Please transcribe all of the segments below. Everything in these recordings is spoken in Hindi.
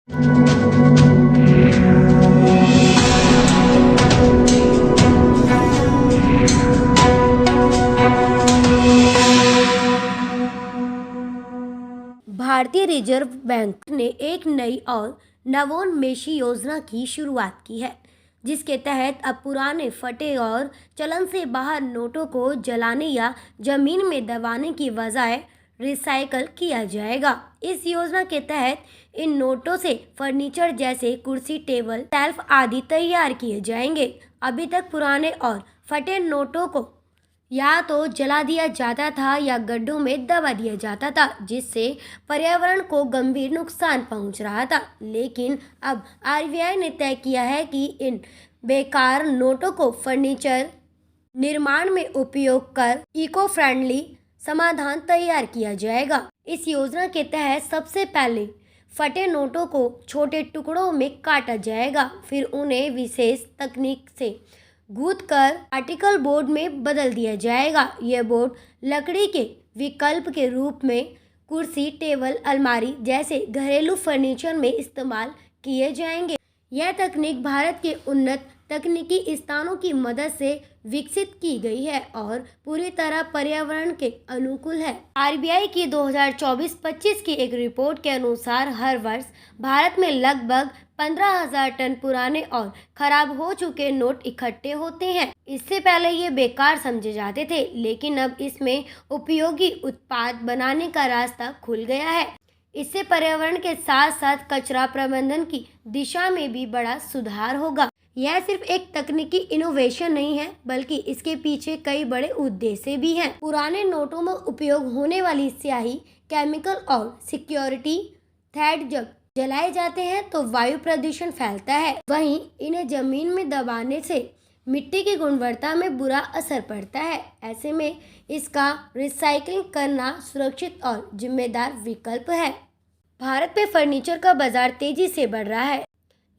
भारतीय रिजर्व बैंक ने एक नई और नवोन्मेषी योजना की शुरुआत की है, जिसके तहत अब पुराने फटे और चलन से बाहर नोटों को जलाने या जमीन में दबाने की बजाय रिसाइकल किया जाएगा। इस योजना के तहत इन नोटों से फर्नीचर जैसे कुर्सी, टेबल, शेल्फ आदि तैयार किए जाएंगे। अभी तक पुराने और फटे नोटों को या तो जला दिया जाता था या गड्ढों में दबा दिया जाता था, जिससे पर्यावरण को गंभीर नुकसान पहुंच रहा था। लेकिन अब आरबीआई ने तय किया है कि इन बेकार नोटों को फर्नीचर निर्माण में उपयोग कर इको फ्रेंडली समाधान तैयार किया जाएगा। इस योजना के तहत सबसे पहले फटे नोटों को छोटे टुकड़ों में काटा जाएगा, फिर उन्हें विशेष तकनीक से गूंथ कर पार्टिकल बोर्ड में बदल दिया जाएगा। यह बोर्ड लकड़ी के विकल्प के रूप में कुर्सी, टेबल, अलमारी जैसे घरेलू फर्नीचर में इस्तेमाल किए जाएंगे। यह तकनीक भारत के उन्नत तकनीकी स्थानों की मदद से विकसित की गई है और पूरी तरह पर्यावरण के अनुकूल है। आरबीआई की 2024-25 की एक रिपोर्ट के अनुसार हर वर्ष भारत में लगभग 15,000 टन पुराने और खराब हो चुके नोट इकट्ठे होते हैं। इससे पहले ये बेकार समझे जाते थे, लेकिन अब इसमें उपयोगी उत्पाद बनाने का रास्ता खुल गया है। इससे पर्यावरण के साथ साथ कचरा प्रबंधन की दिशा में भी बड़ा सुधार होगा। यह सिर्फ एक तकनीकी इनोवेशन नहीं है, बल्कि इसके पीछे कई बड़े उद्देश्य भी हैं। पुराने नोटों में उपयोग होने वाली स्याही, केमिकल और सिक्योरिटी थ्रेड जब जलाए जाते हैं तो वायु प्रदूषण फैलता है। वहीं इन्हें जमीन में दबाने से मिट्टी की गुणवत्ता में बुरा असर पड़ता है। ऐसे में इसका रिसाइकलिंग करना सुरक्षित और जिम्मेदार विकल्प है। भारत में फर्नीचर का बाजार तेजी से बढ़ रहा है,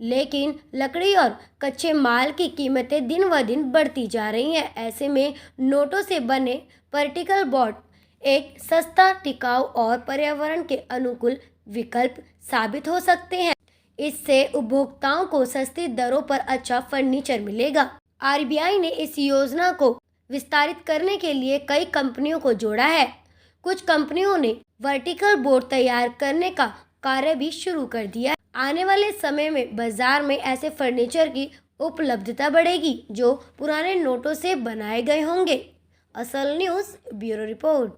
लेकिन लकड़ी और कच्चे माल की कीमतें दिन ब दिन बढ़ती जा रही हैं। ऐसे में नोटों से बने पार्टिकल बोर्ड एक सस्ता, टिकाऊ और पर्यावरण के अनुकूल विकल्प साबित हो सकते हैं। इससे उपभोक्ताओं को सस्ती दरों पर अच्छा फर्नीचर मिलेगा। आरबीआई ने इस योजना को विस्तारित करने के लिए कई कंपनियों को जोड़ा है। कुछ कंपनियों ने वर्टिकल बोर्ड तैयार करने का कार्य भी शुरू कर दिया है। आने वाले समय में बाजार में ऐसे फर्नीचर की उपलब्धता बढ़ेगी जो पुराने नोटों से बनाए गए होंगे। असल न्यूज़ ब्यूरो रिपोर्ट।